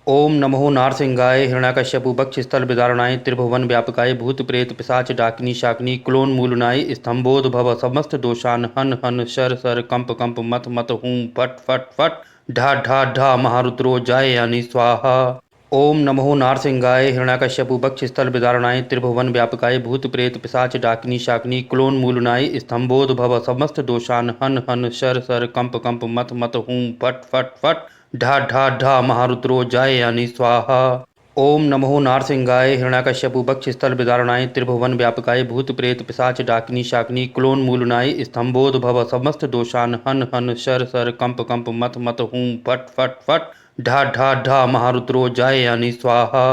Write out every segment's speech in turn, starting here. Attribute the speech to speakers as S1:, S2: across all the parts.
S1: ओम नमो नारसिंहाय हिरण्यकश्यपुबक्षस्थलविदारणाय त्रिभुवन व्यापकाय भूत प्रेत पिशाच डाकिनी शाकिनी क्लोन्मूलनाय स्तंभोद्भव समस्त दोषान हन हन शर शर कंप कंप मत मत हूं फट फट फट ढा ढा ढा महारुद्रो जायानि स्वाहा। ओम नमो नारसिंहाय हिरण्यकश्यपुबक्षस्थलविदारणाय त्रिभुवन व्यापकाय भूत प्रेत पिशाच डाकिनी शाकिनी क्लोन्मूलनाय स्तंभोद्भव समस्त दोषान हन हन शर शर कंप कंप मत मत हूं फट फट फट ढा ढा ढा महारुद्रो जायानि स्वाहा। ओम नमो नारसिंहाय हिरण्यकश्यपुबक्षस्थलविदारणाय त्रिभुवन व्यापकाय भूत प्रेत पिशाच डाकिनी शाकिनी क्लोन्मूलनाय स्तंभोद्भव समस्त दोषान हन हन शर शर कंप कंप मत मत हूं फट फट फट ढा ढा ढा महारुद्रो जायानि स्वाहा।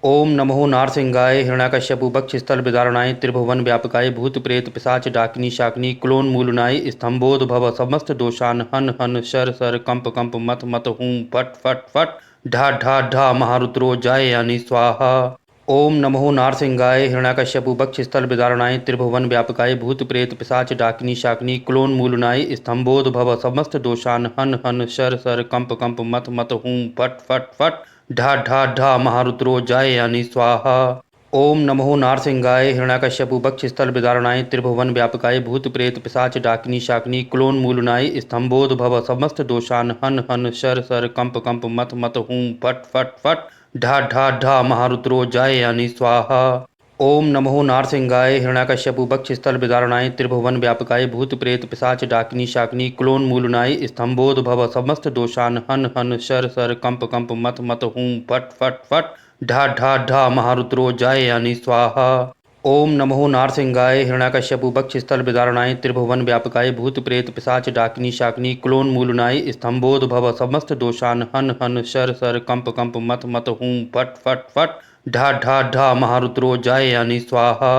S1: ओम नमो नारसिंहाय हिरण्यकश्यपुबक्षस्थलविदारणाय त्रिभुवन व्यापकाय भूत प्रेत पिशाच डाकिनी शाकिनी क्लोन्मूलनाय स्तंभोद्भव समस्त दोषान हन हन शर शर कंप कंप मत मत हूं फट फट फट ढा ढा ढा महारुद्रो जायानि स्वाहा। ओम नमो नारसिंहाय हिरण्यकश्यपुबक्षस्थलविदारणाय त्रिभुवन व्यापकाय भूत प्रेत पिशाच डाकिनी शाकिनी क्लोन्मूलनाय स्तंभोद्भव समस्त दोषान हन हन शर शर कंप कंप मत मत हूं फट फट फट ढा ढा ढा महारुद्रो जायानि स्वाहा। ओम नमो नारसिंहाय हिरण्यकश्यपुबक्षस्थलविदारणाय त्रिभुवन व्यापकाय भूत प्रेत पिशाच डाकिनी शाकिनी क्लोन्मूलनाय स्तंभोद्भव समस्त दोषान हन हन शर शर कंप कंप मत मत हूं फट फट फट ढा ढा ढा महारुद्रो जायानि स्वाहा। ओम नमो नारसिंहाय हिरण्यकश्यपुबक्षस्थलविदारणाय त्रिभुवन व्यापकाय भूत प्रेत पिशाच डाकिनी शाकिनी क्लोन्मूलनाय स्तंभोद्भव समस्त दोषान हन हन शर शर कंप कंप मत मत हूं फट फट फट ढा ढा ढा महारुद्रो जायानि स्वाहा। ओम नमो नारसिंहाय हिरण्यकश्यपुबक्षस्थलविदारणाय त्रिभुवन व्यापकाय भूत प्रेत पिशाच डाकिनी शाकिनी क्लोन्मूलनाय स्तंभोद्भव समस्त दोषान हन हन शर शर कंप कंप मत मत हूं फट फट फट ढा ढा ढा महारुद्रो जायानि स्वाहा।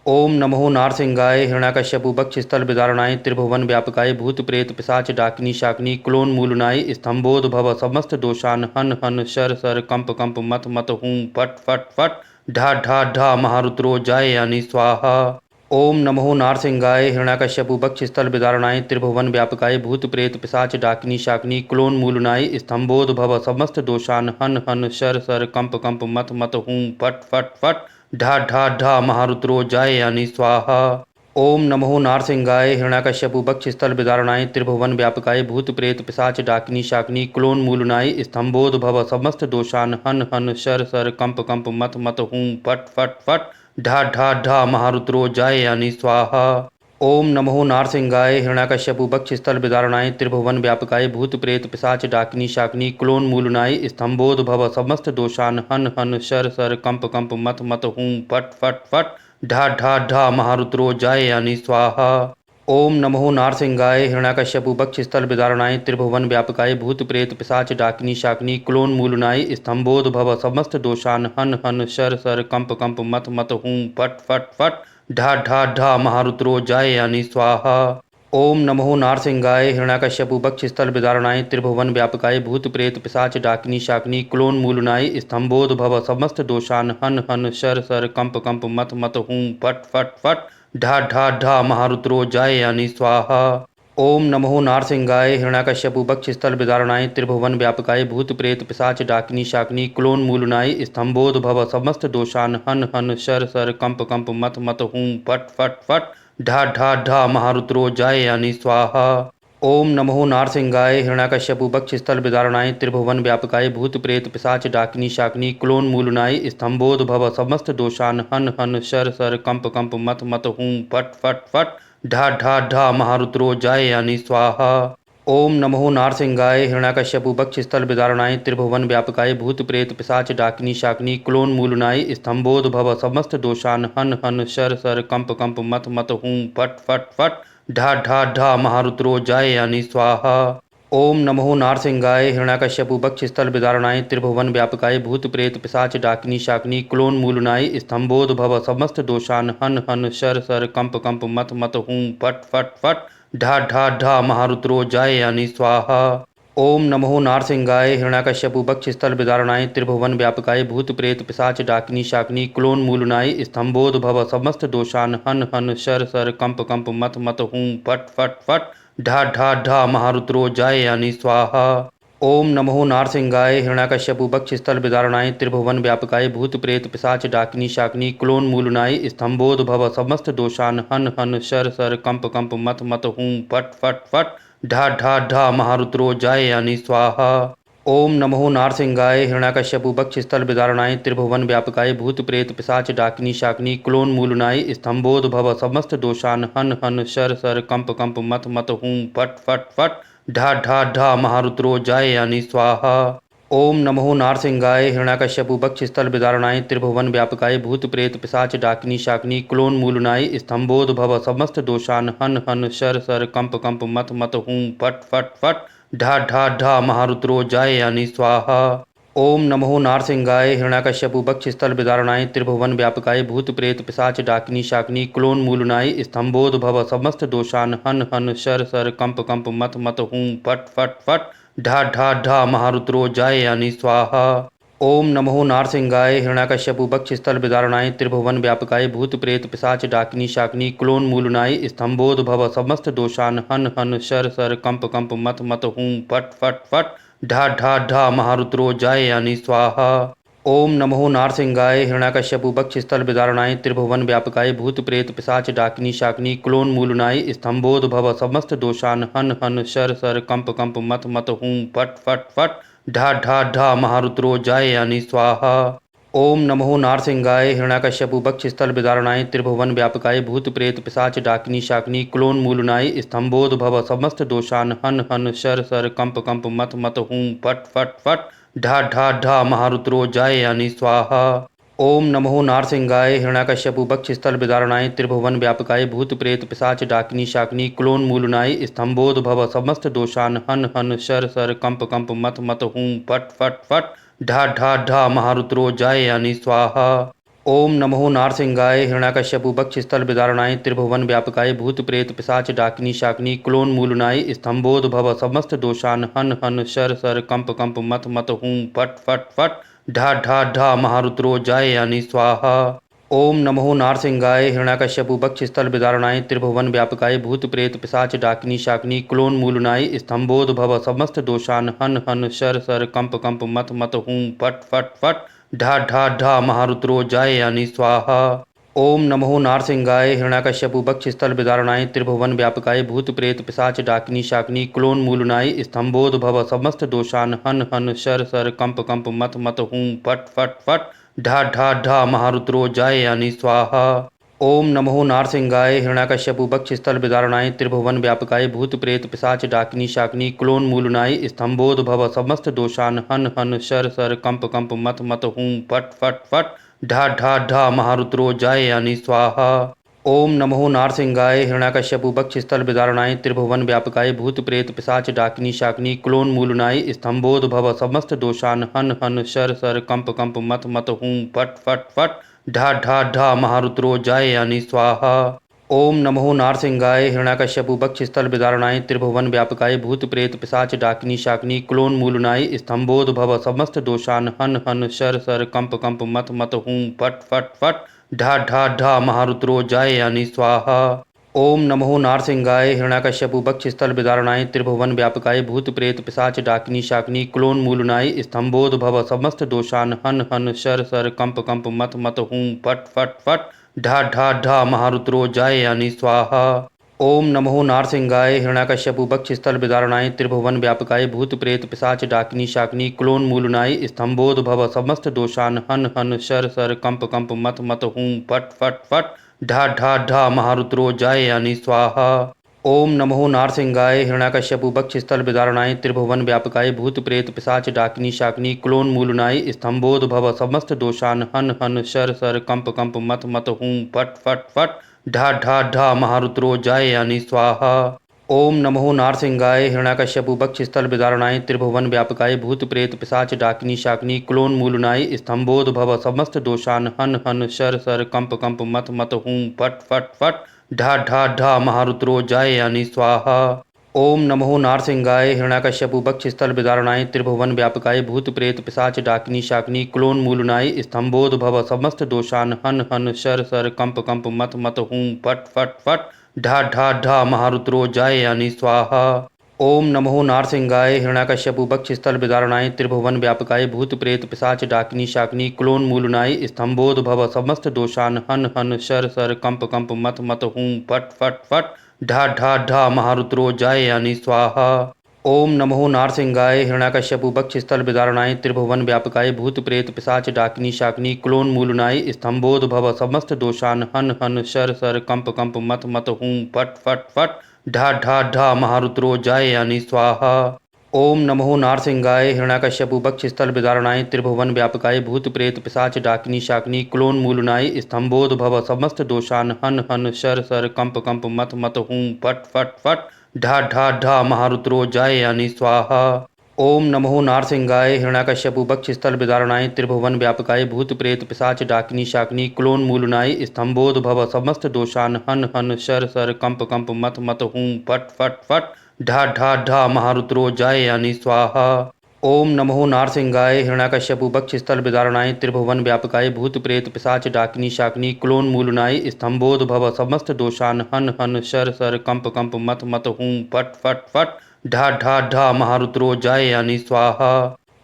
S1: ओम नमो नारसिंहाय हिरण्यकश्यपुबक्षस्थलविदारणाय त्रिभुवन व्यापकाय भूत प्रेत पिशाच डाकिनी शाकिनी क्लोन्मूलनाय स्तंभोद्भव समस्त दोषान हन हन शर शर कंप कंप मत मत हूं फट फट फट ढा ढा ढा महारुद्रो जायानि स्वाहा। ओम नमो नारसिंहाय हिरण्यकश्यपुबक्षस्थलविदारणाय त्रिभुवन व्यापकाय भूत प्रेत पिशाच डाकिनी शाकिनी क्लोन्मूलनाय स्तंभोद्भव समस्त दोषान हन हन शर शर कंप कंप मत मत हूं फट फट फट ढा ढा ढा महारुद्रो जायानि स्वाहा। ओम नमो नारसिंहाय हिरण्यकश्यपुबक्षस्थलविदारणाय त्रिभुवन व्यापकाय भूत प्रेत पिशाच डाकिनी शाकिनी क्लोन्मूलनाय स्तंभोद्भव समस्त दोषान हन हन शर शर कंप कंप मत मत हूं फट फट फट ढा ढा ढा महारुद्रो जायानि स्वाहा। ओम नमो नारसिंहाय हिरण्यकश्यपुबक्षस्थलविदारणाय त्रिभुवन व्यापकाय भूत प्रेत पिशाच डाकिनी शाकिनी क्लोन्मूलनाय स्तंभोद्भव समस्त दोषान हन हन शर शर कंप कंप मत मत हूं फट फट फट ढा ढा ढा महारुद्रो जायानि स्वाहा। ओम नमो नारसिंहाय हिरण्यकश्यपुबक्षस्थलविदारणाय त्रिभुवन व्यापकाय भूत प्रेत पिशाच डाकिनी शाकिनी क्लोन्मूलनाय स्तंभोद्भव समस्त दोषान हन हन शर शर कंप कंप मत मत हूं फट फट फट ढा ढा ढा महारुद्रो जायानि स्वाहा। ओम नमो नारसिंहाय हिरण्यकश्यपुबक्षस्थलविदारणाय त्रिभुवन व्यापकाय भूत प्रेत पिशाच डाकिनी शाकिनी क्लोन्मूलनाय स्तंभोद्भव समस्त दोषान हन हन शर शर कंप कंप मत मत हूं फट फट फट ढा ढा ढा महारुद्रो जायानि स्वाहा। ओम नमो नारसिंहाय हिरण्यकश्यपुबक्षस्थलविदारणाय त्रिभुवन व्यापकाय भूत प्रेत पिशाच डाकिनी शाकिनी क्लोन्मूलनाय स्तंभोद्भव समस्त दोषान हन हन शर शर कंप कंप मत मत हूं फट फट फट ढा ढा ढा महारुद्रो जायानि स्वाहा। ओम नमो नारसिंहाय हिरण्यकश्यपुबक्षस्थलविदारणाय त्रिभुवन व्यापकाय भूत प्रेत पिशाच डाकिनी शाकिनी क्लोन्मूलनाय स्तंभोद्भव समस्त दोषान हन हन शर शर कंप कंप मत मत हूं फट फट फट ढा ढा ढा महारुद्रो जायानि स्वाहा। ओम नमो नारसिंहाय हिरण्यकश्यपुबक्षस्थलविदारणाय त्रिभुवन व्यापकाय भूत प्रेत पिशाच डाकिनी शाकिनी क्लोन्मूलनाय स्तंभोद्भव समस्त दोषान हन हन शर शर कंप कंप मत मत हूं फट फट फट ढा ढा ढा महारुद्रो जायानि स्वाहा। ओम नमो नारसिंहाय हिरण्यकश्यपुबक्षस्थलविदारणाय त्रिभुवन व्यापकाय भूत प्रेत पिशाच डाकिनी शाकिनी क्लोन्मूलनाय स्तंभोद्भव समस्त दोषान हन हन शर शर कंप कंप मत मत हूं फट फट फट ढा ढा ढा महारुद्रो जायानि स्वाहा। ओम नमो नारसिंहाय हिरण्यकश्यपुबक्षस्थलविदारणाय त्रिभुवन व्यापकाय भूत प्रेत पिशाच डाकिनी शाकिनी क्लोन्मूलनाय स्तंभोद्भव समस्त दोषान हन हन शर शर कंप कंप मत मत हूं फट फट फट ढा ढा ढा महारुद्रो जायानि स्वाहा। ओम नमो नारसिंहाय हिरण्याकश्यपु बक्षस्थल विदारणाय त्रिभुवन व्यापकाय भूत प्रेत पिशाच डाकिनी शाकिनी क्लोन मूलनाय स्तंभोद्भव समस्त दोषान हन हन शर शर कंप कंप मत मत हूं फट फट फट ढा ढा ढा महारुद्रो जाय यानी स्वाहा। ओम नमो नारसिंहाय हिरण्याकश्यपु बक्षस्थल विदारणाय त्रिभुवन व्यापकाय भूत प्रेत पिशाच डाकिनी शाकिनी क्लोन मूलनाय स्तंभोद्भव समस्त दोषान हन हन शर शर कंप कंप मत मत हूं फट फट फट ढा ढा ढा महारुद्रो जाय यानी स्वाहा। ओम नमो नारसिंहाय हिरण्याकश्यपु बक्षस्थल विदारणाय त्रिभुवन व्यापकाय भूत प्रेत पिशाच डाकिनी शाकिनी क्लोन मूलनाय स्तंभोद्भव समस्त दोषान हन हन शर शर कंप कंप मत मत हूं फट फट फट ढा ढा ढा महारुद्रो जाय यानी स्वाहा। ओम नमो नारसिंहाय हिरण्याकश्यपु बक्षस्थल विदारणाय त्रिभुवन व्यापकाय भूत प्रेत पिशाच डाकिनी शाकिनी क्लोन मूलनाय स्तंभोद्भव समस्त दोषान हन हन शर शर कंप कंप मत मत हूं फट फट फट ढा ढा ढा महारुद्रो जाय यानी स्वाहा। ओम नमो नारसिंहाय हिरण्याकश्यपु बक्षस्थल विदारणाय त्रिभुवन व्यापकाय भूत प्रेत पिशाच डाकिनी शाकिनी क्लोन मूलनाय स्तंभोद्भव समस्त दोषान हन हन शर शर कंप कंप मत मत हूं फट फट फट ढा ढा ढा महारुद्रो जाय यानी स्वाहा। ओम नमो नारसिंहाय हिरण्याकश्यपु बक्षस्थल विदारणाय त्रिभुवन व्यापकाय भूत प्रेत पिशाच डाकिनी शाकिनी क्लोन मूलनाय स्तंभोद्भव समस्त दोषान हन हन शर शर कंप कंप मत मत हूं फट फट फट ढा ढा ढा महारुद्रो जाय यानी स्वाहा। ओम नमो नारसिंहाय हिरण्याकश्यपु बक्षस्थल विदारणाय त्रिभुवन व्यापकाय भूत प्रेत पिशाच डाकिनी शाकिनी क्लोन मूलनाय स्तंभोद्भव समस्त दोषान हन हन शर शर कंप कंप मत मत हूं फट फट फट ढा ढा ढा महारुद्रो जाय यानी स्वाहा। ओम नमो नारसिंहाय हिरण्याकश्यपु बक्षस्थल विदारणाय त्रिभुवन व्यापकाय भूत प्रेत पिशाच डाकिनी शाकिनी क्लोन मूलनाय स्तंभोद्भव समस्त दोषान हन हन शर शर कंप कंप मत मत हूं फट फट फट ढा ढा ढा महारुद्रो जाय यानी स्वाहा। ओम नमो नारसिंहाय हिरण्याकश्यपु बक्षस्थल विदारणाय त्रिभुवन व्यापकाय भूत प्रेत पिशाच डाकिनी शाकिनी क्लोन मूलनाय स्तंभोद्भव समस्त दोषान हन हन शर शर कंप कंप मत मत हूं फट फट फट ढा ढा ढा महारुद्रो जाय यानी स्वाहा। ओम नमो नारसिंहाय हिरण्याकश्यपु बक्षस्थल विदारणाय त्रिभुवन व्यापकाय भूत प्रेत पिशाच डाकिनी शाकिनी क्लोन मूलनाय स्तंभोद्भव समस्त दोषान हन हन शर शर कंप कंप मत मत हूं फट फट फट ढा ढा ढा महारुद्रो जाय यानी स्वाहा। ओम नमो नारसिंहाय हिरण्याकश्यपु बक्षस्थल विदारणाय त्रिभुवन व्यापकाय भूत प्रेत पिशाच डाकिनी शाकिनी क्लोन मूलनाय स्तंभोद्भव समस्त दोषान हन हन शर शर कंप कंप मत मत हूं फट फट फट ढा ढा ढा महारुद्रो जाय यानी स्वाहा। ओम नमो नारसिंहाय हिरण्याकश्यपु बक्षस्थल विदारणाय त्रिभुवन व्यापकाय भूत प्रेत पिशाच डाकिनी शाकिनी क्लोन मूलनाय स्तंभोद्भव समस्त दोषान हन हन शर शर कंप कंप मत मत हूं फट फट फट ढा ढा ढा महारुद्रो जाय यानी स्वाहा। ओम नमो नारसिंहाय हिरण्याकश्यपु बक्षस्थल विदारणाय त्रिभुवन व्यापकाय भूत प्रेत पिशाच डाकिनी शाकिनी क्लोन मूलनाय स्तंभोद्भव समस्त दोषान हन हन शर शर कंप कंप मत मत हूं फट फट फट ढा ढा ढा महारुद्रो जाय यानी स्वाहा। ओम नमो नारसिंहाय हिरण्याकश्यपु बक्षस्थल विदारणाय त्रिभुवन व्यापकाय भूत प्रेत पिशाच डाकिनी शाकिनी क्लोन मूलनाय स्तंभोद्भव समस्त दोषान हन हन शर शर कंप कंप मत मत हूं फट फट फट ढा ढा ढा महारुद्रो जाय यानी स्वाहा। ओम नमो नारसिंहाय हिरण्याकश्यपु बक्षस्थल विदारणाय त्रिभुवन व्यापकाय भूत प्रेत पिशाच डाकिनी शाकिनी क्लोन मूलनाय स्तंभोद्भव समस्त दोषान हन हन शर शर कंप कंप मत मत हूं फट फट फट ढा ढा ढा महारुद्रो जाय यानी स्वाहा। ओम नमो नारसिंहाय हिरण्याकश्यपु बक्षस्थल विदारणाय त्रिभुवन व्यापकाय भूत प्रेत पिशाच डाकिनी शाकिनी क्लोन मूलनाय स्तंभोद्भव समस्त दोषान हन हन शर शर कंप कंप मत मत हूं फट फट फट ढा ढा ढा महारुद्रो जाय यानी स्वाहा। ओम नमो नारसिंहाय हिरण्याकश्यपु बक्षस्थल विदारणाय त्रिभुवन व्यापकाय भूत प्रेत पिशाच डाकिनी शाकिनी क्लोन मूलनाय स्तंभोद्भव समस्त दोषान हन हन शर शर कंप कंप मत मत हूं फट फट फट ढा ढा ढा महारुद्रो जाय यानी स्वाहा। ओम नमो नारसिंहाय हिरण्याकश्यपु बक्षस्थल विदारणाय त्रिभुवन व्यापकाय भूत प्रेत पिशाच डाकिनी शाकिनी क्लोन मूलनाय स्तंभोद्भव समस्त दोषान हन हन शर शर कंप कंप मत मत हूं फट फट फट ढा ढा ढा महारुद्रो जाय यानी स्वाहा। ओम नमो नारसिंहाय हिरण्याकश्यपु बक्षस्थल विदारणाय त्रिभुवन व्यापकाय भूत प्रेत पिशाच डाकिनी शाकिनी क्लोन मूलनाय स्तंभोद्भव समस्त दोषान हन हन शर शर कंप कंप मत मत हूं फट फट फट ढा ढा ढा महारुद्रो जाय यानी स्वाहा। ओम नमो नारसिंहाय हिरण्याकश्यपु बक्षस्थल विदारणाय त्रिभुवन व्यापकाय भूत प्रेत पिशाच डाकिनी शाकिनी क्लोन मूलनाय स्तंभोद्भव समस्त दोषान हन हन शर शर कंप कंप मत मत हूं फट फट फट ढा ढा ढा महारुद्रो जाय यानी स्वाहा। ओम नमो नारसिंहाय हिरण्याकश्यपु बक्षस्थल विदारणाय त्रिभुवन व्यापकाय भूत प्रेत पिशाच डाकिनी शाकिनी क्लोन मूलनाय स्तंभोद्भव समस्त दोषान हन हन शर शर कंप कंप मत मत हूं फट फट फट ढा ढा ढा महारुद्रो जाय यानी स्वाहा। ओम नमो नारसिंहाय हिरण्याकश्यपु बक्षस्थल विदारणाय त्रिभुवन व्यापकाय भूत प्रेत पिशाच डाकिनी शाकिनी क्लोन मूलनाय स्तंभोद्भव समस्त दोषान हन हन शर शर कंप कंप मत मत हूं फट फट फट ढा ढा ढा महारुद्रो जाय यानी स्वाहा। ओम नमो नारसिंहाय हिरण्याकश्यपु बक्षस्थल विदारणाय त्रिभुवन व्यापकाय भूत प्रेत पिशाच डाकिनी शाकिनी क्लोन मूलनाय स्तंभोद्भव समस्त दोषान हन हन शर शर कंप कंप मत मत हूं फट फट फट ढा ढा ढा महारुद्रो जाय यानी स्वाहा। ओम नमो नारसिंहाय हिरण्याकश्यपु बक्षस्थल विदारणाय त्रिभुवन व्यापकाय भूत प्रेत पिशाच डाकिनी शाकिनी क्लोन मूलनाय स्तंभोद्भव समस्त दोषान हन हन शर शर कंप कंप मत मत हूं फट फट फट ढा ढा ढा महारुद्रो जाय यानी स्वाहा।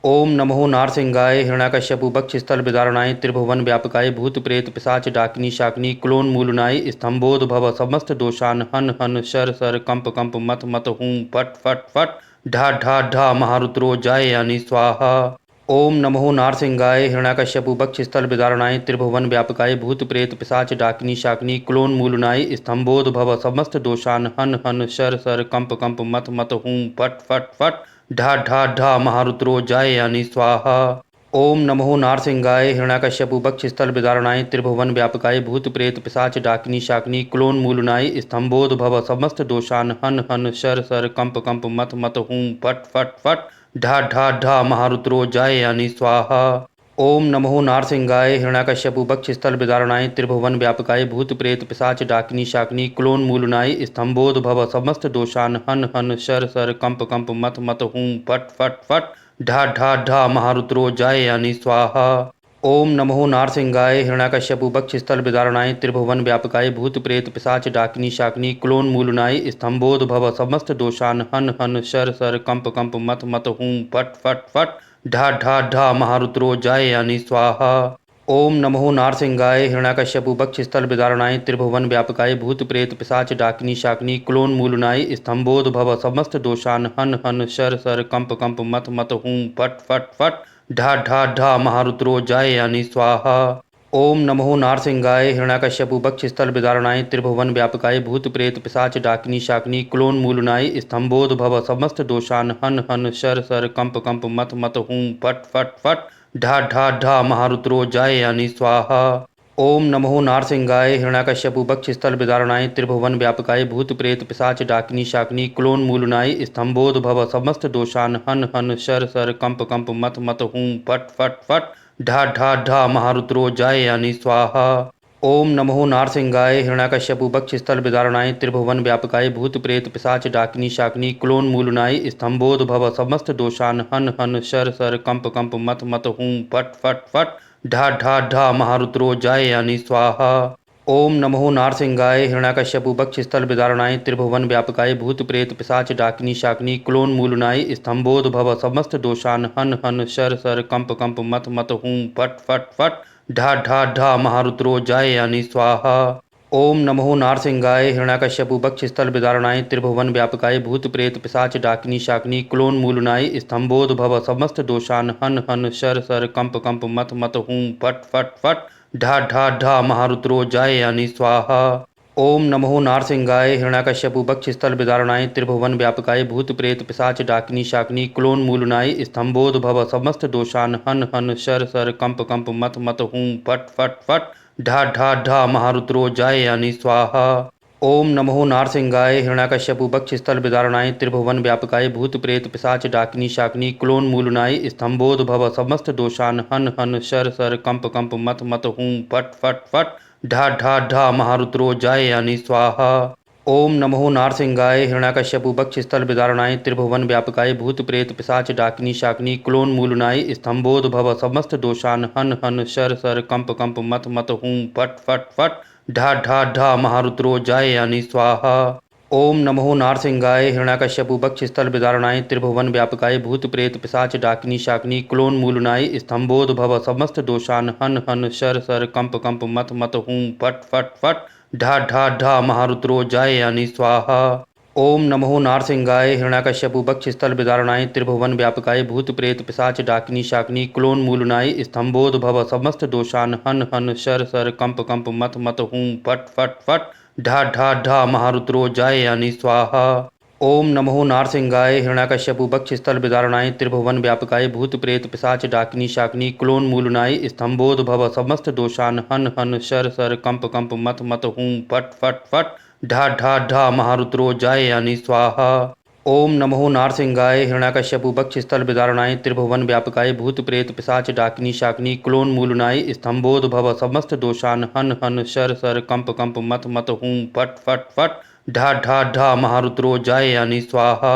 S1: ओम नमो नारसिंहाय हिरण्याकश्यपु बक्षस्थल विदारणाय त्रिभुवन व्यापकाय भूत प्रेत पिशाच डाकिनी शाकिनी क्लोन मूलनाय स्तंभोद्भव समस्त दोषान हन हन शर शर कंप कंप मत मत हूं फट फट फट ढा ढा ढा महारुद्रो जाय यानी स्वाहा। ओम नमो नारसिंहाय हिरण्याकश्यपु बक्षस्थल विदारणाय त्रिभुवन व्यापकाय भूत प्रेत पिशाच डाकिनी शाकिनी क्लोन मूलनाय स्तंभोद्भव समस्त दोषान हन हन शर शर कंप कंप मत मत हूं फट फट फट ढा ढा ढा महारुद्रो जाय यानी स्वाहा। ओम नमो नारसिंहाय हिरण्याकश्यपु बक्षस्थल विदारणाय त्रिभुवन व्यापकाय भूत प्रेत पिशाच डाकिनी शाकिनी क्लोन मूलनाय स्तंभोद्भव समस्त दोषान हन हन शर शर कंप कंप मत मत हूं फट फट फट ढा ढा ढा महारुद्रो जाय यानी स्वाहा। ओम नमो नारसिंहाय हिरण्याकश्यपु बक्षस्थल विदारणाय त्रिभुवन व्यापकाय भूत प्रेत पिशाच डाकिनी शाकिनी क्लोन मूलनाय स्तंभोद्भव समस्त दोषान हन हन शर शर कंप कंप मत मत हूं फट फट फट ढा ढा ढा महारुद्रो जाय यानी स्वाहा। ओम नमो नारसिंहाय हिरण्याकश्यपु बक्षस्थल विदारणाय त्रिभुवन व्यापकाय भूत प्रेत पिशाच डाकिनी शाकिनी क्लोन मूलनाय स्तंभोद्भव समस्त दोषान हन हन शर शर कंप कंप मत मत हूं फट फट फट ढा ढा ढा महारुद्रो जाय यानी स्वाहा। ओम नमो नारसिंहाय हिरण्याकश्यपु बक्षस्थल विदारणाय त्रिभुवन व्यापकाय भूत प्रेत पिशाच डाकिनी शाकिनी क्लोन मूलनाय स्तंभोद्भव समस्त दोषान हन हन शर शर कंप कंप मत मत हूं फट फट फट ढा ढा ढा महारुद्रो जाय यानी स्वाहा। ओम नमो नारसिंहाय हिरण्याकश्यपु बक्षस्थल विदारणाय त्रिभुवन व्यापकाय भूत प्रेत पिशाच डाकिनी शाकिनी क्लोन मूलनाय स्तंभोद्भव समस्त दोषान हन हन शर शर कंप कंप मत मत हूं फट फट फट ढा ढा ढा महारुद्रो जाय यानी स्वाहा। ओम नमो नारसिंहाय हिरण्याकश्यपु बक्षस्थल विदारणाय त्रिभुवन व्यापकाय भूत प्रेत पिशाच डाकिनी शाकिनी क्लोन मूलनाय स्तंभोद्भव समस्त दोषान हन हन शर शर कंप कंप मत मत हूं फट फट फट ढा ढा ढा महारुद्रो जाय यानी स्वाहा। ओम नमो नारसिंहाय हिरण्याकश्यपु बक्षस्थल विदारणाय त्रिभुवन व्यापकाय भूत प्रेत पिशाच डाकिनी शाकिनी क्लोन मूलनाय स्तंभोद्भव समस्त दोषान हन हन शर शर कंप कंप मत मत हूं फट फट फट ढा ढा ढा महारुद्रो जाय यानी स्वाहा। ओम नमो नारसिंहाय हिरण्याकश्यपु बक्षस्थल विदारणाय त्रिभुवन व्यापकाय भूत प्रेत पिशाच डाकिनी शाकिनी क्लोन मूलनाय स्तंभोद्भव समस्त दोषान हन हन शर शर कंप कंप मत मत हूं फट फट फट ढा ढा ढा महारुद्रो जाय यानी स्वाहा। ओम नमो नारसिंहाय हिरण्याकश्यपु बक्षस्थल विदारणाय त्रिभुवन व्यापकाय भूत प्रेत पिशाच डाकिनी शाकिनी क्लोन मूलनाय स्तंभोद्भव समस्त दोषान हन हन शर शर कंप कंप मत मत हूं फट फट फट ढा ढा ढा महारुद्रो जाय यानी स्वाहा। ओम नमो नारसिंहाय हिरण्याकश्यपु बक्षस्थल विदारणाय त्रिभुवन व्यापकाय भूत प्रेत पिशाच डाकिनी शाकिनी क्लोन मूलनाय स्तंभोद्भव समस्त दोषान हन हन शर शर कंप कंप मत मत हूं फट फट फट ढा ढा ढा महारुद्रो जाय यानी स्वाहा। ओम नमो नारसिंहाय हिरण्याकश्यपु बक्षस्थल विदारणाय त्रिभुवन व्यापकाय भूत प्रेत पिशाच डाकिनी शाकिनी क्लोन मूलनाय स्तंभोद्भव समस्त दोषान हन हन शर शर कंप कंप मत मत हूं फट फट फट ढा ढा ढा महारुद्रो जाय यानी स्वाहा। ओम नमो नारसिंहाय हिरण्याकश्यपु बक्षस्थल विदारणाय त्रिभुवन व्यापकाय भूत प्रेत पिशाच डाकिनी शाकिनी क्लोन मूलनाय स्तंभोद्भव समस्त दोषान हन हन शर शर कंप कंप मत मत हूं फट फट फट ढा ढा ढा महारुद्रो जाय यानी स्वाहा। ओम नमो नारसिंहाय हिरण्याकश्यपु बक्षस्थल विदारणाय त्रिभुवन व्यापकाय भूत प्रेत पिशाच डाकिनी शाकिनी क्लोन्मूलनाय स्तंभोद्भव समस्त दोषान हन हन शर शर कंप कंप मत मत हूं फट फट फट ढा ढा ढा महारुद्रो जायानि स्वाहा। ओम नमो नारसिंहाय हिरण्याकश्यपु बक्षस्थल विदारणाय त्रिभुवन व्यापकाय भूत प्रेत पिशाच डाकिनी शाकिनी क्लोन्मूलनाय स्तंभोद्भव समस्त दोषान हन हन शर शर कंप कंप मत मत हूं फट फट फट ढा ढा ढा महारुद्रो जायानि स्वाहा। ओम नमो नारसिंहाय हिरण्याकश्यपु बक्षस्थल विदारणाय त्रिभुवन व्यापकाय भूत प्रेत पिशाच डाकिनी शाकिनी क्लोन्मूलनाय स्तंभोद्भव समस्त दोषान हन हन शर शर कंप कंप मत मत हूं फट फट फट ढा ढा ढा महारुद्रो जायानि स्वाहा। ओम नमो नारसिंहाय हिरण्याकश्यपु बक्षस्थल विदारणाय त्रिभुवन व्यापकाय भूत प्रेत पिशाच डाकिनी शाकिनी क्लोन्मूलनाय स्तंभोद्भव समस्त दोषान हन हन शर शर कंप कंप मत मत हूं फट फट फट ढा ढा ढा महारुद्रो जायानि स्वाहा।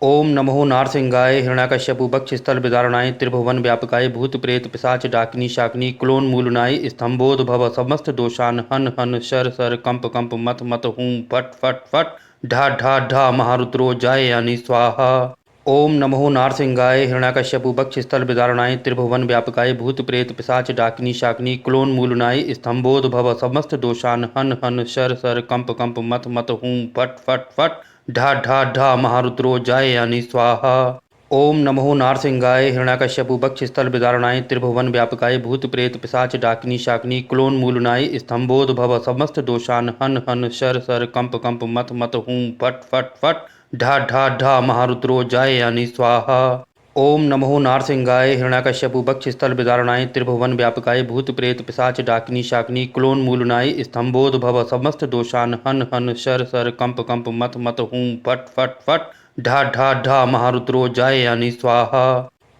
S1: ओम नमो नारसिंहाय हिरण्याकश्यपु बक्षस्थल विदारणाय त्रिभुवन व्यापकाय भूत प्रेत पिशाच डाकिनी शाकिनी क्लोन्मूलनाय स्तंभोद्भव समस्त दोषान हन हन शर शर कंप कंप मत मत हूं फट फट फट ढा ढा ढा महारुद्रो जायानि स्वाहा। ओम नमो नारसिंहाय हिरण्याकश्यपु बक्षस्थल विदारणाय त्रिभुवन व्यापकाय भूत प्रेत पिशाच डाकिनी शाकिनी क्लोन्मूलनाय स्तंभोद्भव समस्त दोषान हन हन शर शर कंप कंप मत मत हूं फट फट फट ढा ढा ढा महारुद्रो जायानि स्वाहा। ओम नमो नारसिंहाय हिरण्याकश्यपु बक्षस्थल विदारणाय त्रिभुवन व्यापकाय भूत प्रेत पिशाच डाकिनी शाकिनी क्लोन्मूलनाय स्तंभोद्भव समस्त दोषान हन हन शर शर कंप कंप मत मत हूं फट फट फट ढा ढा ढा महारुद्रो जायानि स्वाहा। ओम नमो नारसिंहाय हिरण्याकश्यपु बक्षस्थल विदारणाय त्रिभुवन व्यापकाय भूत प्रेत पिशाच डाकिनी शाकिनी क्लोन्मूलनाय स्तंभोद्भव समस्त दोषान हन हन शर शर कंप कंप मत मत हूं फट फट फट ढा ढा ढा महारुद्रो जायानि स्वाहा।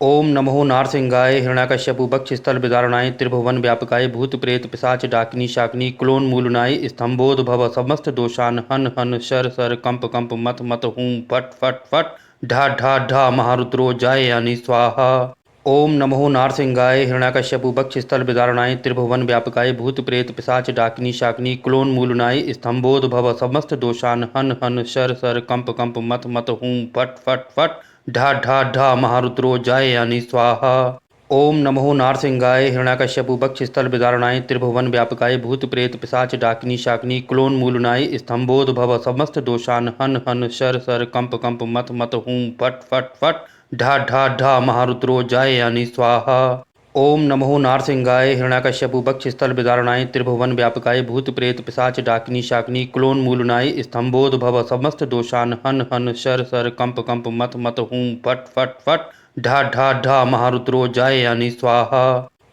S1: ओम नमो नारसिंहाय हिरण्याकश्यपु बक्षस्थल विदारणाय त्रिभुवन व्यापकाय भूत प्रेत पिशाच डाकिनी शाकिनी क्लोन्मूलनाय स्तंभोद्भव समस्त दोषान हन हन शर शर कंप कंप मत मत हूं फट फट फट ढा ढा ढा महारुद्रो जायानि स्वाहा। ओम नमो नारसिंहाय हिरण्याकश्यपु बक्षस्थल विदारणाय त्रिभुवन व्यापकाय भूत प्रेत पिशाच डाकिनी शाकिनी क्लोन्मूलनाय स्तंभोद्भव समस्त दोषान हन हन शर शर कंप कंप मत मत हूं फट फट फट ढा ढा ढा महारुद्रो जायानि स्वाहा। ओम नमो नारसिंहाय हिरण्याकश्यपु बक्षस्थल विदारणाय त्रिभुवन व्यापकाय भूत प्रेत पिशाच डाकिनी शाकिनी क्लोन्मूलनाय स्तंभोद्भव समस्त दोषान हन हन शर शर कंप कंप मत मत हूं फट फट फट ढा ढा ढा महारुद्रो जायानि स्वाहा। ओम नमो नारसिंहाय हिरण्याकश्यपु बक्षस्थल विदारणाय त्रिभुवन व्यापकाय भूत प्रेत पिशाच डाकिनी शाकिनी क्लोन्मूलनाय स्तंभोद्भव समस्त दोषान हन हन शर शर कंप कंप मत मत हूं फट फट फट ढा ढा ढा महारुद्रो जायानि स्वाहा।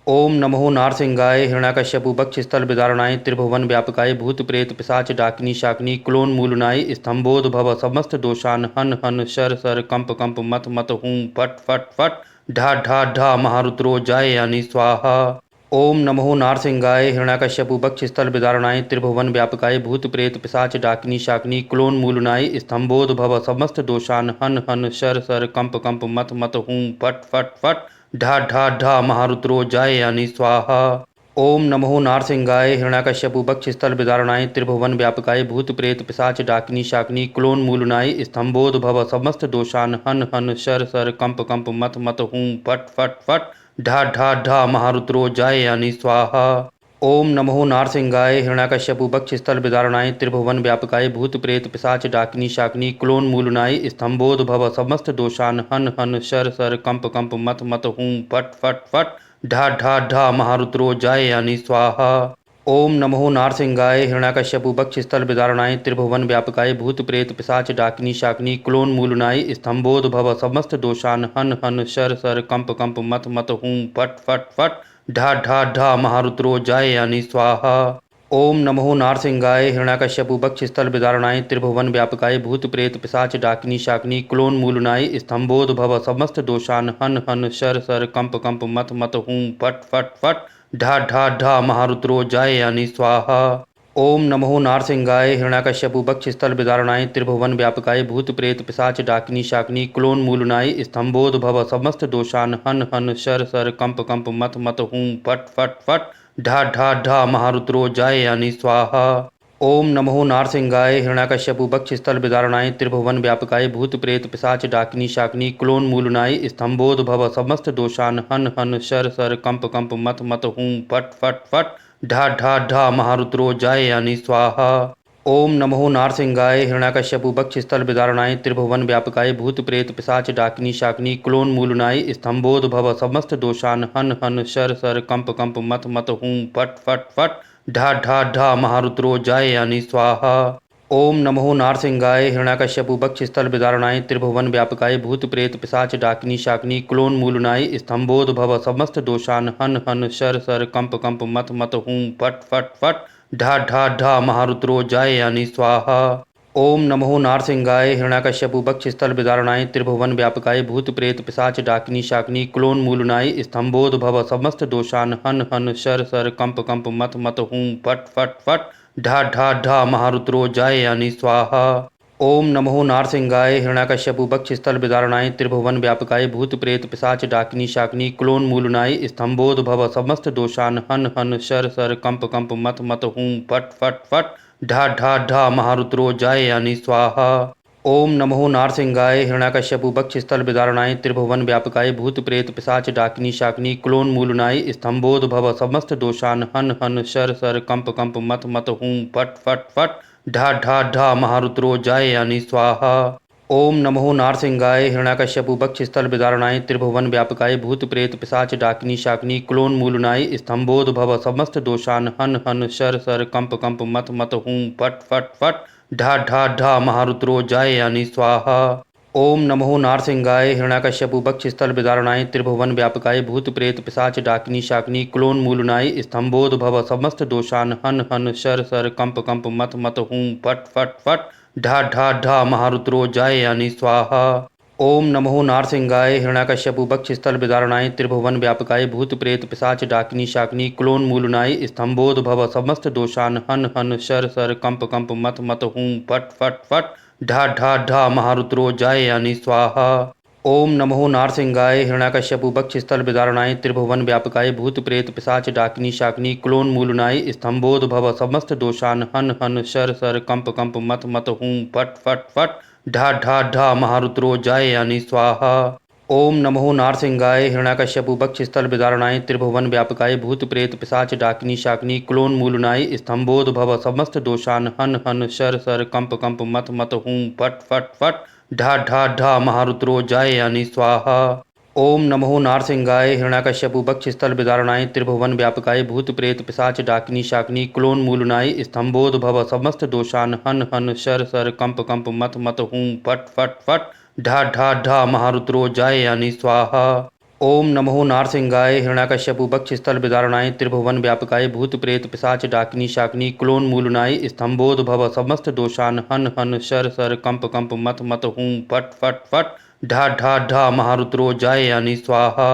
S1: ओम नमो नारसिंहाय हिरण्याकश्यपु बक्षस्थल विदारणाय त्रिभुवन व्यापकाय भूत प्रेत पिशाच डाकिनी शाकिनी क्लोन्मूलनाय स्तंभोद्भव समस्त दोषान हन हन शर शर कंप कंप मत मत हूं फट फट फट ढा ढा ढा महारुद्रो जायानि स्वाहा। ओम नमो नारसिंहाय हिरण्याकश्यपु बक्षस्थल विदारणाय त्रिभुवन व्यापकाय भूत प्रेत पिशाच डाकिनी शाकिनी क्लोन्मूलनाय स्तंभोद्भव समस्त दोषान हन हन शर शर कंप कंप मत मत हूं फट फट फट ढा ढा ढा महारुद्रो जायानि स्वाहा। ओम नमो नारसिंहाय हिरण्याकश्यपु बक्षस्थल विदारणाय त्रिभुवन व्यापकाय भूत प्रेत पिशाच डाकिनी शाकिनी क्लोन्मूलनाय स्तंभोद्भव समस्त दोषान हन हन शर शर कंप कंप मत मत हूं फट फट फट ढा ढा ढा महारुद्रो जायानि स्वाहा। ओम नमो नारसिंहाय हिरण्याकश्यपु बक्षस्थल विदारणाय त्रिभुवन व्यापकाय भूत प्रेत पिशाच डाकिनी शाकिनी क्लोन्मूलनाय स्तंभोद्भव समस्त दोषान हन हन शर शर कंप कंप मत मत हूं फट फट फट ढा ढा ढा महारुद्रो जायानि स्वाहा। ओम नमो नारसिंहाय हिरण्याकश्यपु बक्षस्थल विदारणाय त्रिभुवन व्यापकाय भूत प्रेत पिशाच डाकिनी शाकिनी क्लोन्मूलनाय स्तंभोद्भव समस्त दोषान हन हन शर शर कंप कंप मत मत हूं फट फट फट ढा ढा ढा महारुद्रो जायानि स्वाहा। ओम नमो नारसिंहाय हिरण्याकश्यपु बक्षस्थल विदारणाय त्रिभुवन व्यापकाय भूत प्रेत पिशाच डाकिनी शाकिनी क्लोन्मूलनाय स्तंभोद्भव समस्त दोषान हन हन शर शर कंप कंप मत मत हूं फट फट फट ढा ढा ढा महारुद्रो जायानि स्वाहा। ओम नमो नारसिंहाय हिरण्याकश्यपु बक्षस्थल विदारणाय त्रिभुवन व्यापकाय भूत प्रेत पिशाच डाकिनी शाकिनी क्लोन्मूलनाय स्तंभोद्भव समस्त दोषान हन हन शर शर कंप कंप मत मत हूं फट फट फट ढा ढा ढा महारुद्रो जायानि स्वाहा। ओम नमो नारसिंहाय हिरण्याकश्यपु बक्षस्थल विदारणाय त्रिभुवन व्यापकाय भूत प्रेत पिशाच डाकिनी शाकिनी क्लोन्मूलनाय स्तंभोद्भव समस्त दोषान हन हन शर शर कंप कंप मत मत हूं फट फट फट ढा ढा ढा महारुद्रो जय यानी स्वाहा। ओम नमो नारसिंहाय हिरण्याकश्यपु बक्षस्थल विदारणाय त्रिभुवन व्यापकाय भूत प्रेत पिशाच डाकिनी शाकिनी क्लोन्मूलनाय स्तंभोद्भव समस्त दोषान हन हन शर शर कंप कंप मत मत हूं फट फट फट ढा ढा ढा महारुद्रो जय यानी स्वाहा। ओम नमो नारसिंहाय हिरण्याकश्यपु बक्षस्थल विदारणाय त्रिभुवन व्यापकाय भूत प्रेत पिशाच डाकिनी शाकिनी क्लोन्मूलनाय स्तंभोद्भव समस्त दोषान हन हन शर शर कंप कंप मत मत हूं फट फट फट ढा ढा ढा महारुद्रो जय यानी स्वाहा। ओम नमो नारसिंहाय हिरण्याकश्यपु बक्षस्थल विदारणाय त्रिभुवन व्यापकाय भूत प्रेत पिशाच डाकिनी शाकिनी क्लोन्मूलनाय स्तंभोद्भव समस्त दोषान हन हन शर शर कंप कंप मत मत हूं फट फट फट ढा ढा ढा महारुद्रो जय यानी स्वाहा। ओम नमो नारसिंहाय हिरण्याकश्यपु बक्षस्थल विदारणाय त्रिभुवन व्यापकाय भूत प्रेत पिशाच डाकिनी शाकिनी क्लोन्मूलनाय स्तंभोद्भव समस्त दोषान हन हन शर शर कंप कंप मत मत हूं फट फट फट ढा ढा ढा महारुद्रो जय यानी स्वाहा। ओम नमो नारसिंहाय हिरण्याकश्यपु बक्षस्थल विदारणाय त्रिभुवन व्यापकाय भूत प्रेत पिशाच डाकिनी शाकिनी क्लोन्मूलनाय स्तंभोद्भव समस्त दोषान हन हन शर शर कंप कंप मत मत हूं फट फट फट ढा ढा ढा महारुद्रो जय यानी स्वाहा। ओम नमो नारसिंहाय हिरण्याकश्यपु बक्षस्थल विदारणाय त्रिभुवन व्यापकाय भूत प्रेत पिशाच डाकिनी शाकिनी क्लोन्मूलनाय स्तंभोद्भव समस्त दोषान हन हन शर शर कंप कंप मत मत हूं फट फट फट ढा ढा ढा महारुद्रो जय यानी स्वाहा। ओम नमो नारसिंहाय हिरण्याकश्यपु बक्षस्थल विदारणाय त्रिभुवन व्यापकाय भूत प्रेत पिशाच डाकिनी शाकिनी क्लोन्मूलनाय स्तंभोद्भव समस्त दोषान हन हन शर शर कंप कंप मत मत हूं फट फट फट ढा ढा ढा महारुद्रो जय यानी स्वाहा। ओम नमो नारसिंहाय हिरण्याकश्यपु बक्षस्थल विदारणाय त्रिभुवन व्यापकाय भूत प्रेत पिशाच डाकिनी शाकिनी क्लोन्मूलनाय स्तंभोद्भव समस्त दोषान हन हन शर शर कंप कंप मत मत हूं फट फट फट ढा ढा ढा महारुद्रो जय यानी स्वाहा। ओम नमो नारसिंहाय हिरण्याकश्यपु बक्षस्थल विदारणाय त्रिभुवन व्यापकाय भूत प्रेत पिशाच डाकिनी शाकिनी क्लोन्मूलनाय स्तंभोद्भव समस्त दोषान हन हन शर शर कंप कंप मत मत हूं फट फट फट ढा ढा ढा महारुद्रो जय यानी स्वाहा। ओम नमो नारसिंहाय हिरण्याकश्यपु बक्षस्थल विदारणाय त्रिभुवन व्यापकाय भूत प्रेत पिशाच डाकिनी शाकिनी क्लोन्मूलनाय स्तंभोद्भव समस्त दोषान हन हन शर शर कंप कंप मत मत हूं फट फट फट ढा ढा ढा महारुद्रो जय यानी स्वाहा। ओम नमो नारसिंहाय हिरण्याकश्यपु बक्षस्थल विदारणाय त्रिभुवन व्यापकाय भूत प्रेत पिशाच डाकिनी शाकिनी क्लोन्मूलनाय स्तंभोद्भव समस्त दोषान हन हन शर शर कंप कंप मत मत हूं फट फट फट ढा ढा ढा महारुद्रो जय यानी स्वाहा। ओम नमो नारसिंहाय हिरण्याकश्यपु बक्षस्थल विदारणाय त्रिभुवन व्यापकाय भूत प्रेत पिशाच डाकिनी शाकिनी क्लोन्मूलनाय स्तंभोद्भव समस्त दोषान हन हन शर शर कंप कंप मत मत हूं फट फट फट ढा ढा ढा महारुद्रो जय यानी स्वाहा।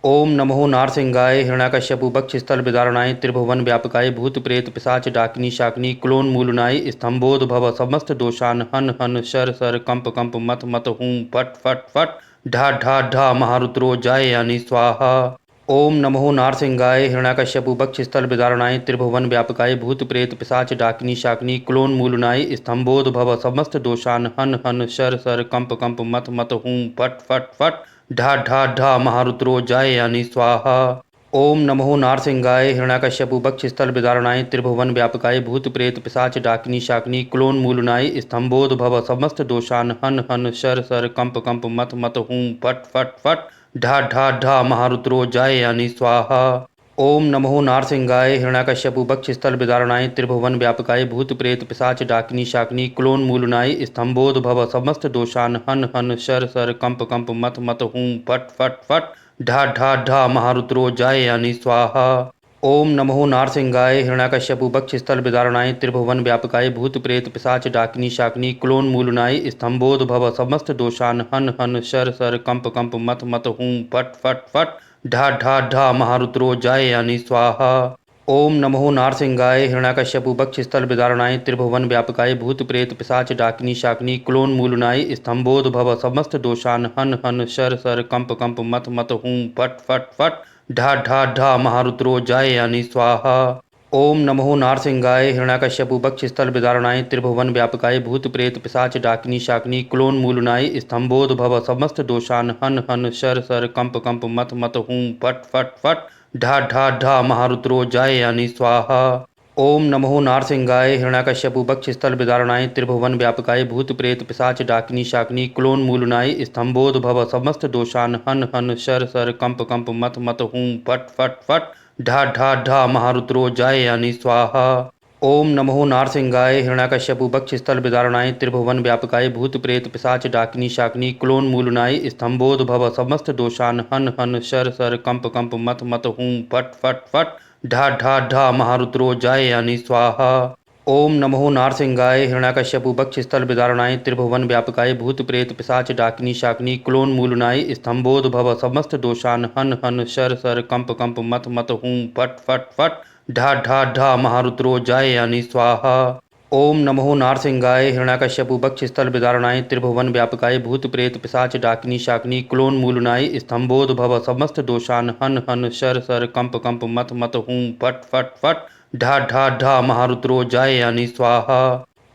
S1: ओम नमो नारसिंहाय हिरण्याकश्यपु बक्षस्थल विदारणाय त्रिभुवन व्यापकाय भूत प्रेत पिशाच डाकिनी शाकिनी क्लोन्मूलनाय स्तंभोद्भव समस्त दोषान हन हन शर शर कंप कंप मत मत हूं फट फट फट ढा ढा ढा महारुद्रो जय यानी स्वाहा। ओम नमो नारसिंहाय हिरण्याकश्यपु बक्षस्थल विदारणाय त्रिभुवन व्यापकाय भूत प्रेत पिशाच डाकिनी शाकिनी क्लोन्मूलनाय स्तंभोद्भव समस्त दोषान हन हन शर शर कंप कंप मत मत हूं फट फट फट ढा ढा ढा महारुद्रो जय यानी स्वाहा। ओम नमो नारसिंहाय हिरण्याकश्यपु बक्षस्थल विदारणाय त्रिभुवन व्यापकाय भूत प्रेत पिशाच डाकिनी शाकिनी क्लोन्मूलनाय स्तंभोद्भव समस्त दोषान हन हन शर शर कंप कंप मत मत हूं फट फट फट ढा ढा ढा महारुद्रो जय यानी स्वाहा। ओम नमो नारसिंहाय हिरण्याकश्यपु बक्षस्थल विदारणाय त्रिभुवन व्यापकाय भूत प्रेत पिशाच डाकिनी शाकिनी क्लोन्मूलनाय स्तंभोद्भव समस्त दोषान हन हन शर शर कंप कंप मत मत हूं फट फट फट ढा ढा ढा महारुद्रो जय यानी स्वाहा। ओम नमो नारसिंहाय हिरण्याकश्यपु बक्षस्थल विदारणाय त्रिभुवन व्यापकाय भूत प्रेत पिशाच डाकिनी शाकिनी क्लोन्मूलनाय स्तंभोद्भव समस्त दोषान हन हन शर शर कंप कंप मत मत हूं फट फट फट ढा ढा ढा महारुद्रो जय यानी स्वाहा। ओम नमो नारसिंहाय हिरण्याकश्यपु बक्षस्थल विदारणाय त्रिभुवन व्यापकाय भूत प्रेत पिशाच डाकिनी शाकिनी क्लोन्मूलनाय स्तंभोद्भव समस्त दोषान हन हन शर शर कंप कंप मत मत हूं फट फट फट ढा ढा ढा महारुद्रो जय यानी स्वाहा। ओम नमो नारसिंहाय हिरण्याकश्यपु बक्षस्थल विदारणाय त्रिभुवन व्यापकाय भूत प्रेत पिशाच डाकिनी शाकिनी क्लोन मूलनाय स्तंभोद्भव समस्त दोषान हन हन शर शर कंप कंप मत मत हूं फट फट फट ढा ढा ढा महारुद्रो जाय यानी स्वाहा। ओम नमो नारसिंहाय हिरण्याकश्यपु बक्षस्थल विदारणाय त्रिभुवन व्यापकाय भूत प्रेत पिशाच डाकिनी शाकिनी क्लोन मूलनाय स्तंभोद्भव समस्त दोषान हन हन शर शर कंप कंप मत मत हूं फट फट फट ढा ढा ढा महारुद्रो जाय यानी स्वाहा। ओम नमो नारसिंहाय हिरण्याकश्यपु बक्षस्थल विदारणाय त्रिभुवन व्यापकाय भूत प्रेत पिशाच डाकिनी शाकिनी क्लोन मूलनाय स्तंभोद्भव समस्त दोषान हन हन शर शर कंप कंप मत मत हूं फट फट फट ढा ढा ढा महारुद्रो जाय यानी स्वाहा। ओम नमो नारसिंहाय हिरण्याकश्यपु बक्षस्थल विदारणाय त्रिभुवन व्यापकाय भूत प्रेत पिशाच डाकिनी शाकिनी क्लोन मूलनाय स्तंभोद्भव समस्त दोषान हन हन शर शर कंप कंप मत मत हूं फट फट फट ढा ढा ढा महारुद्रो जाय यानी स्वाहा। ओम नमो नारसिंहाय हिरण्याकश्यपु बक्षस्थल विदारणाय त्रिभुवन व्यापकाय भूत प्रेत पिशाच डाकिनी शाकिनी क्लोन मूलनाय स्तंभोद्भव समस्त दोषान हन हन शर शर कंप कंप मत मत हूं फट फट फट ढा ढा ढा महारुद्रो जाय यानी स्वाहा।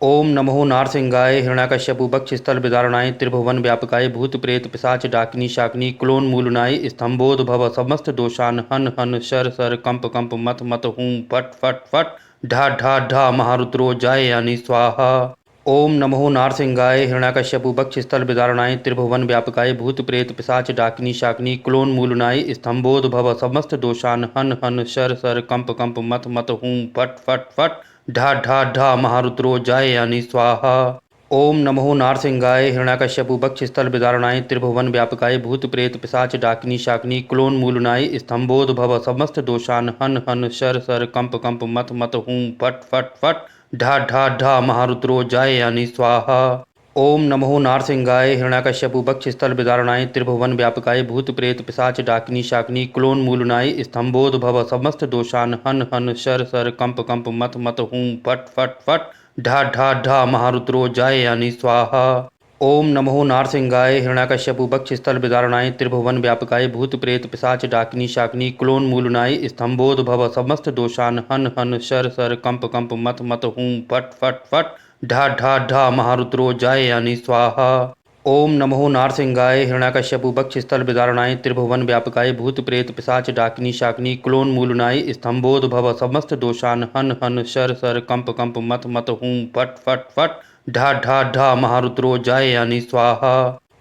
S1: ओम नमो नारसिंहाय हिरण्याकश्यपु बक्षस्थल विदारणाय त्रिभुवन व्यापकाय भूत प्रेत पिशाच डाकिनी शाकिनी क्लोन मूलनाय स्तंभोद्भव समस्त दोषान हन हन शर शर कंप कंप मत मत हूं फट फट फट ढा ढा ढा महारुद्रो जाय यानी स्वाहा। ओम नमो नारसिंहाय हिरण्याकश्यपु बक्षस्थल विदारणाय त्रिभुवन व्यापकाय भूत प्रेत पिशाच डाकिनी शाकिनी क्लोन मूलनाय स्तंभोद्भव समस्त दोषान हन हन शर शर कंप कंप मत मत हूं फट फट फट ढा ढा ढा महारुद्रो जाय यानी स्वाहा। ओम नमो नारसिंहाय हिरण्याकश्यपु बक्षस्थल विदारणाय त्रिभुवन व्यापकाय भूत प्रेत पिशाच डाकिनी शाकिनी क्लोन मूलनाय स्तंभोद्भव समस्त दोषान हन हन शर शर कंप कंप मत मत हूं फट फट फट ढा ढा ढा महारुद्रो जाय यानी स्वाहा। ओम नमो नारसिंहाय हिरण्याकश्यपु बक्षस्थल विदारणाय त्रिभुवन व्यापकाय भूत प्रेत पिशाच डाकिनी शाकिनी क्लोन मूलनाय स्तंभोद्भव समस्त दोषान हन हन शर शर कंप कंप मत मत हूं फट फट फट ढा ढा ढा महारुद्रो जाय यानी स्वाहा। ओम नमो नारसिंहाय हिरण्याकश्यपु बक्षस्थल विदारणाय त्रिभुवन व्यापकाय भूत प्रेत पिशाच डाकिनी शाकिनी क्लोन मूलनाय स्तंभोद्भव समस्त दोषान हन हन शर शर कंप कंप मत मत हूं फट फट फट ढा ढा ढा महारुद्रो जाय यानी स्वाहा। ओम नमो नारसिंहाय हिरण्याकश्यपु बक्षस्थल विदारणाय त्रिभुवन व्यापकाय भूत प्रेत पिशाच डाकिनी शाकिनी क्लोन मूलनाय स्तंभोद्भव समस्त दोषान हन हन शर शर कंप कंप मत मत हूं फट फट फट ढा ढा ढा महारुद्रो जाय यानी स्वाहा।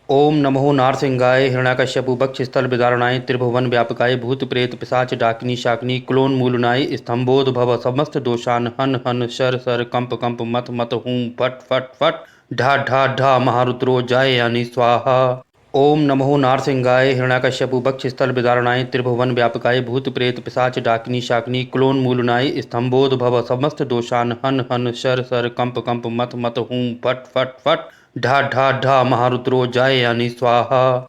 S1: ओम नमो नारसिंहाय हिरण्याकश्यपु बक्षस्थल विदारणाय त्रिभुवन व्यापकाय भूत प्रेत पिशाच डाकिनी शाकिनी क्लोन मूलनाय स्तंभोद्भव समस्त दोषान हन हन शर शर कंप कंप मत मत हूं फट फट फट ढा ढा ढा महारुद्रो जाय यानी स्वाहा। ओम नमो नारसिंहाय हिरण्याकश्यपु बक्षस्थल विदारणाय त्रिभुवन व्यापकाय भूत प्रेत पिशाच डाकिनी शाकिनी क्लोन मूलनाय स्तंभोद्भव समस्त दोषान हन हन शर शर कंप कंप मत मत हूं फट फट फट ढा ढा ढा महारुद्रो जाय यानी स्वाहा।